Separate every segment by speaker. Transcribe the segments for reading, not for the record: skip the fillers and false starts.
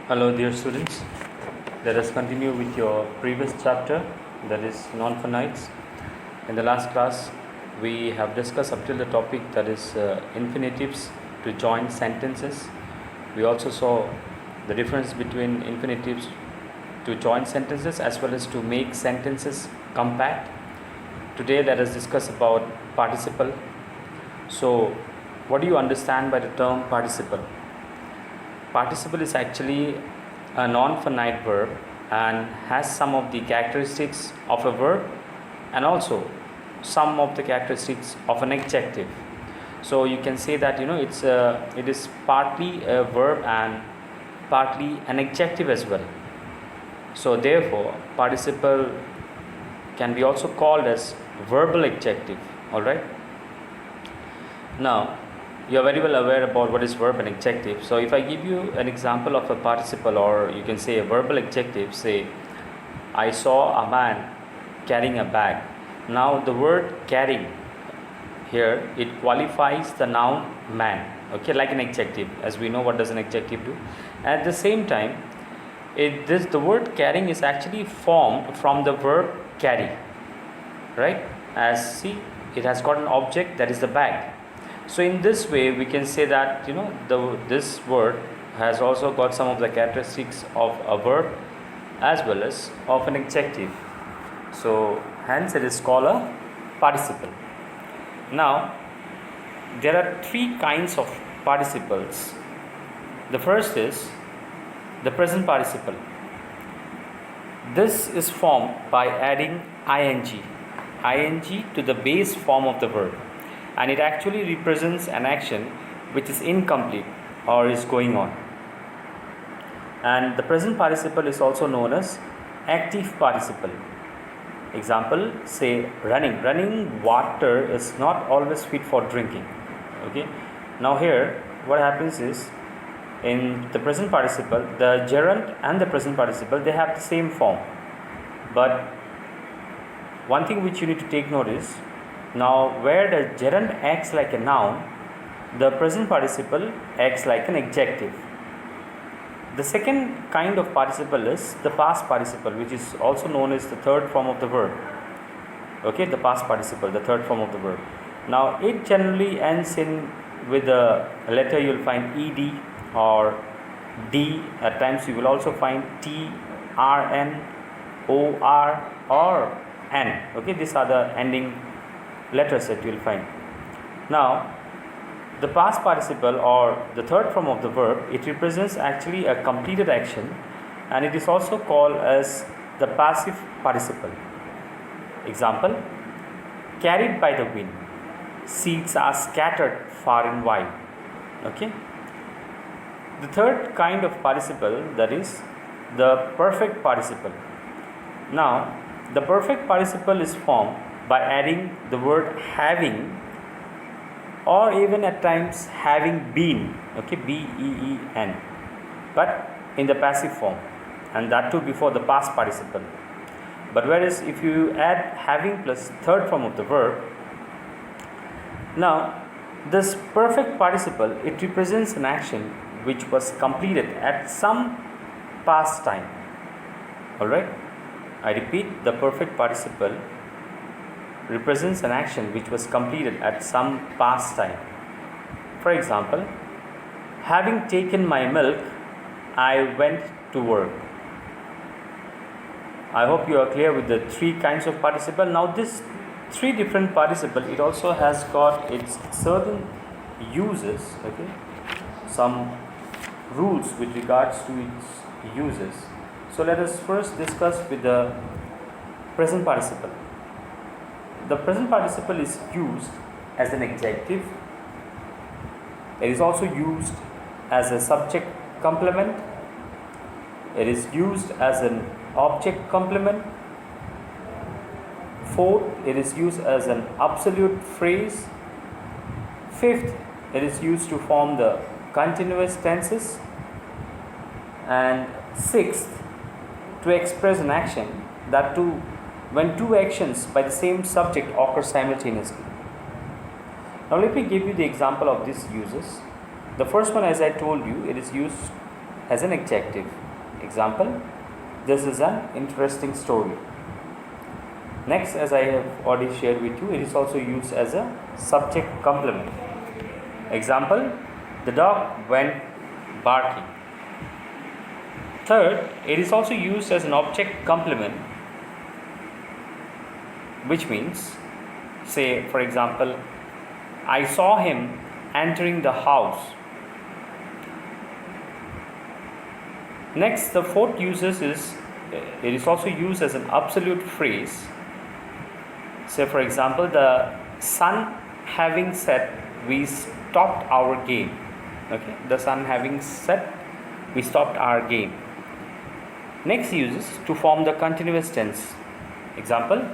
Speaker 1: Hello, dear students. Let us continue with your previous chapter, that is non-finites. In the last class, we have discussed up till the topic that is infinitives to join sentences. We also saw the difference between infinitives to join sentences as well as to make sentences compact. Today, let us discuss about participle. So, what do you understand by the term participle? Participle is actually a non-finite verb and has some of the characteristics of a verb and also some of the characteristics of an adjective. So you can say that it is partly a verb and partly an adjective as well. So therefore, participle can be also called as verbal adjective. All right. Now, you are very well aware about what is verb and adjective. So if I give you an example of a participle, or you can say a verbal adjective, say I saw a man carrying a bag. Now the word carrying here, it qualifies the noun man, okay, like an adjective. As we know, what does an adjective do? At the same time, the word carrying is actually formed from the verb carry, right? As see, it has got an object, that is the bag. So in this way, we can say that this word has also got some of the characteristics of a verb as well as of an adjective. So hence it is called a participle. Now there are three kinds of participles. The first is the present participle. This is formed by adding ing to the base form of the verb, and it actually represents an action which is incomplete or is going on. And the present participle is also known as active participle. Example, say running water is not always fit for drinking. Okay, now here what happens is, in the present participle, the gerund and the present participle, they have the same form, but one thing which you need to take note is, now where the gerund acts like a noun, the present participle acts like an adjective. The second kind of participle is the past participle, which is also known as the third form of the verb. Okay, the past participle, the third form of the verb. Now it generally ends in with a letter. You will find ed or d. At times you will also find t, rn, or or n. Okay, these are the ending letters that you will find. Now the past participle, or the third form of the verb, it represents actually a completed action, and it is also called as the passive participle. Example, carried by the wind, seeds are scattered far and wide. Okay, the third kind of participle, that is the perfect participle. Now the perfect participle is formed by adding the word having, or even at times having been, okay, been, but in the passive form, and that too before the past participle. But whereas if you add having plus third form of the verb, now this perfect participle, it represents an action which was completed at some past time. Alright, I repeat, the perfect participle represents an action which was completed at some past time. For example, having taken my milk, I went to work. I hope you are clear with the three kinds of participle. Now this three different participle, it also has got its certain uses, okay, some rules with regards to its uses. So let us first discuss with the present participle. The present participle is used as an adjective. It is also used as a subject complement. It is used as an object complement. Fourth, it is used as an absolute phrase. Fifth, it is used to form the continuous tenses. And sixth, to express an action, that too when two actions by the same subject occur simultaneously. Now let me give you the example of these uses. The first one, as I told you, it is used as an adjective. Example, this is an interesting story. Next, as I have already shared with you, it is also used as a subject complement. Example, the dog went barking. Third, it is also used as an object complement, which means, say for example, I saw him entering the house. Next, the fourth uses is, it is also used as an absolute phrase. Say for example, the sun having set, we stopped our game. Okay, the sun having set, we stopped our game. Next uses to form the continuous tense. Example,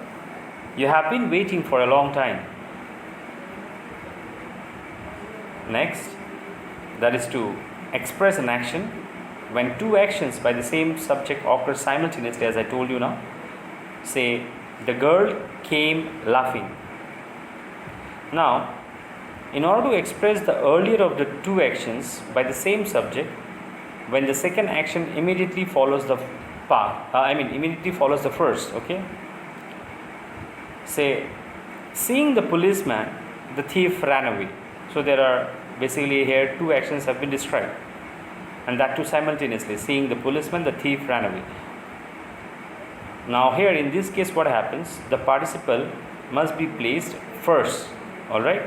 Speaker 1: you have been waiting for a long time. Next, that is to express an action when two actions by the same subject occur simultaneously, as I told you now. Say, the girl came laughing. Now, in order to express the earlier of the two actions by the same subject, when the second action immediately follows the immediately follows the first. Okay. Say, seeing the policeman, the thief ran away. So there are basically here two actions have been described, and that too simultaneously. Seeing the policeman, the thief ran away. Now here in this case, what happens? The participle must be placed first. All right.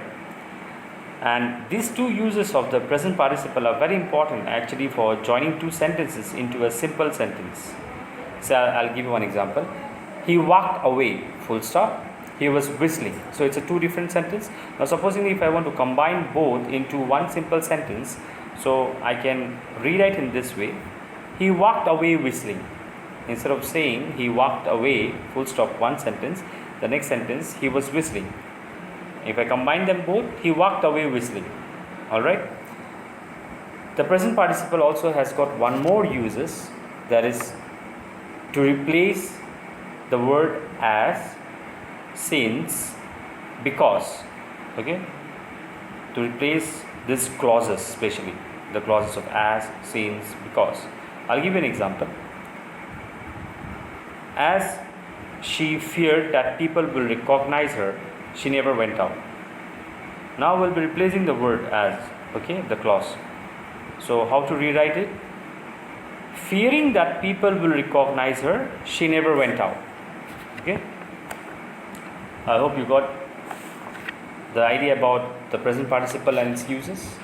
Speaker 1: And these two uses of the present participle are very important actually for joining two sentences into a simple sentence. So I'll give you one example. He walked away, full stop. He was whistling. So it's a two different sentence. Now supposing if I want to combine both into one simple sentence, so I can rewrite in this way. He walked away whistling. Instead of saying he walked away, full stop, one sentence, the next sentence, he was whistling. If I combine them both, he walked away whistling. Alright. The present participle also has got one more uses, that is to replace the word as, since, because. Okay. To replace these clauses, especially the clauses of as, since, because. I'll give you an example. As she feared that people will recognize her, she never went out. Now we'll be replacing the word as, okay, the clause. So how to rewrite it? Fearing that people will recognize her, she never went out. Okay. I hope you got the idea about the present participle and its uses.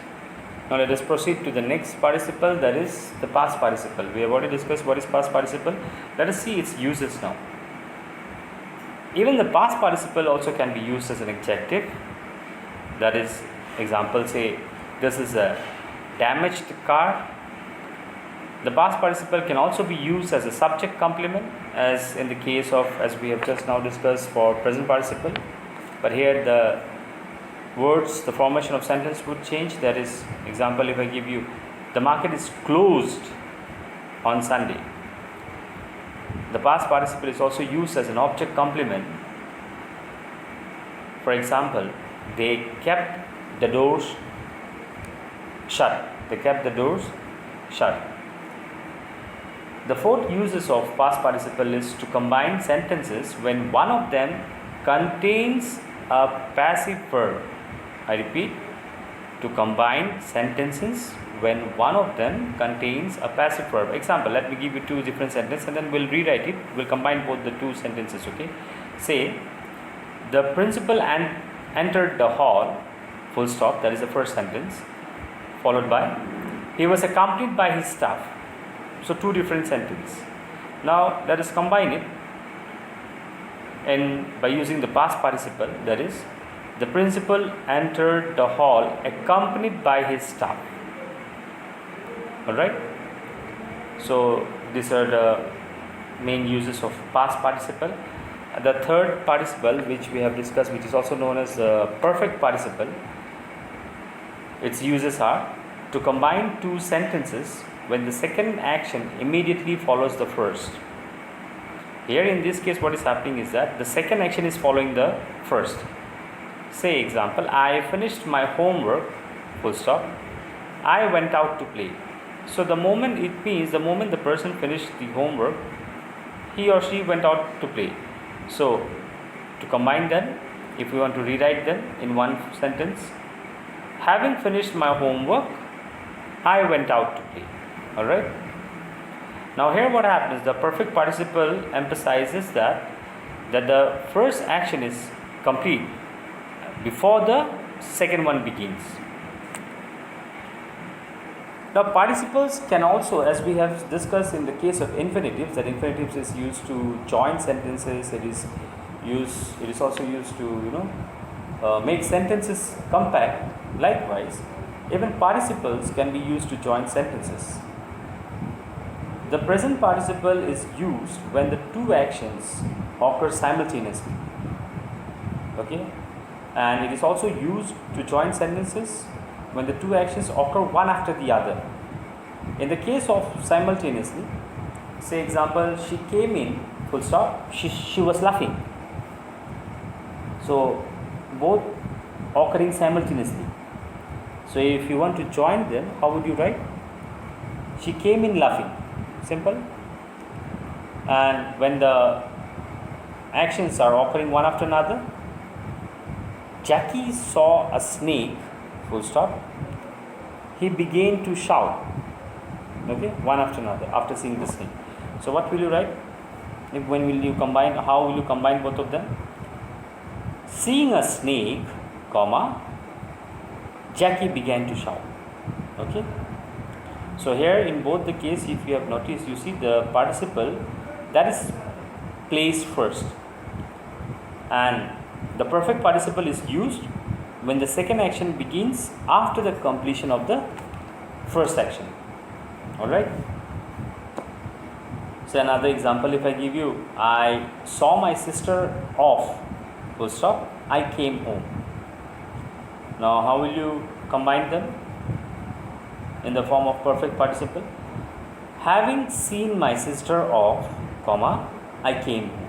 Speaker 1: Now let us proceed to the next participle, that is the past participle. We have already discussed what is past participle. Let us see its uses now. Even the past participle also can be used as an adjective. That is, example, say this is a damaged car. The past participle can also be used as a subject complement, as in the case of, as we have just now discussed for present participle. But here the words, the formation of sentence would change. That is, example, if I give you, the market is closed on Sunday. The past participle is also used as an object complement. For example, they kept the doors shut. They kept the doors shut. The fourth uses of past participle is to combine sentences when one of them contains a passive verb. I repeat, to combine sentences when one of them contains a passive verb. Example, let me give you two different sentences and then we'll rewrite it. We'll combine both the two sentences. Okay. Say, the principal entered the hall, full stop, that is the first sentence, followed by, he was accompanied by his staff. So two different sentences. Now let us combine it and by using the past participle, that is, the principal entered the hall accompanied by his staff. Alright. So these are the main uses of past participle. The third participle, which we have discussed, which is also known as perfect participle, its uses are to combine two sentences when the second action immediately follows the first. Here in this case, what is happening is that the second action is following the first. Say example, I finished my homework, full stop, I went out to play. So the moment, it means the moment the person finished the homework, he or she went out to play. So to combine them, if we want to rewrite them in one sentence, having finished my homework, I went out to play. Alright. Now here what happens, the perfect participle emphasizes that the first action is complete before the second one begins. Now participles can also, as we have discussed in the case of infinitives, that infinitives is used to join sentences, it is also used to make sentences compact. Likewise, even participles can be used to join sentences. The present participle is used when the two actions occur simultaneously. Okay, and it is also used to join sentences when the two actions occur one after the other. In the case of simultaneously, say example, she came in, full stop, she was laughing. So both occurring simultaneously. So if you want to join them, how would you write? She came in laughing. Simple. And when the actions are occurring one after another, Jackie saw a snake, full stop. He began to shout. Okay, one after another after seeing the snake. So what will you write? When will you combine? How will you combine both of them? Seeing a snake, comma, Jackie began to shout. Okay. So here in both the case, if you have noticed, you see the participle that is placed first, and the perfect participle is used when the second action begins after the completion of the first action. Alright. So another example, if I give you, I saw my sister off, full stop, I came home. Now how will you combine them in the form of perfect participle? Having seen my sister off, comma, I came home.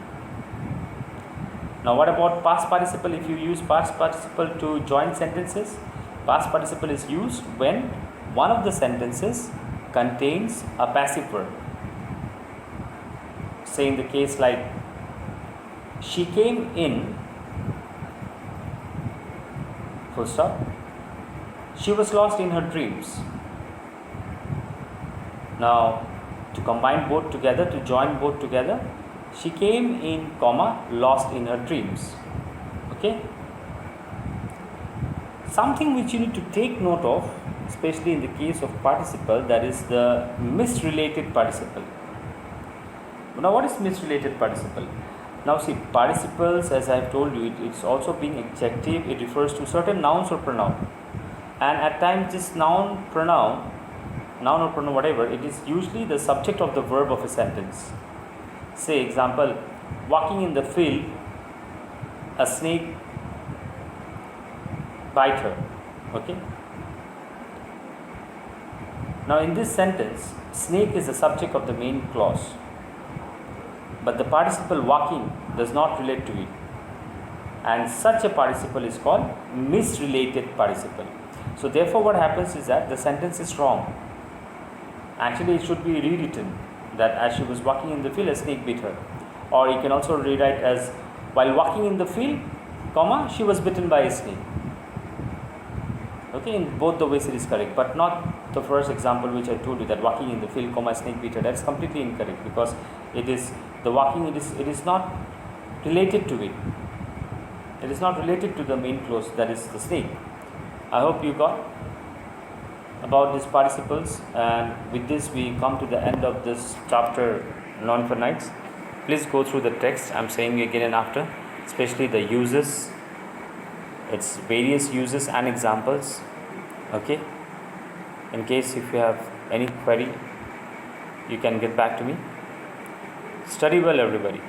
Speaker 1: Now what about past participle? If you use past participle to join sentences, past participle is used when one of the sentences contains a passive verb. Say in the case like, she came in, full stop, she was lost in her dreams. Now to combine both together, to join both together, she came in, comma, lost in her dreams. Okay. Something which you need to take note of, especially in the case of participle, that is the misrelated participle. Now what is misrelated participle? Now see, participles, as I have told you, it's also being adjective. It refers to certain nouns or pronoun, and at times this noun or pronoun, whatever, it is usually the subject of the verb of a sentence. Say example, walking in the field, a snake bite her. Okay. Now in this sentence, snake is the subject of the main clause, but the participle walking does not relate to it, and such a participle is called misrelated participle. So therefore what happens is that the sentence is wrong. Actually it should be rewritten that as she was walking in the field, a snake bit her. Or you can also rewrite as, while walking in the field, comma, she was bitten by a snake. Okay, in both the ways it is correct, but not the first example which I told you, that walking in the field, comma, snake bit her. That is completely incorrect, because it is the walking, it is not related to it. It is not related to the main clause, that is the snake. I hope you got about these participles, and with this we come to the end of this chapter, non-infinites. Please go through the text. I am saying again and after, especially the uses, its various uses and examples. Okay, in case if you have any query, you can get back to me. Study well, everybody.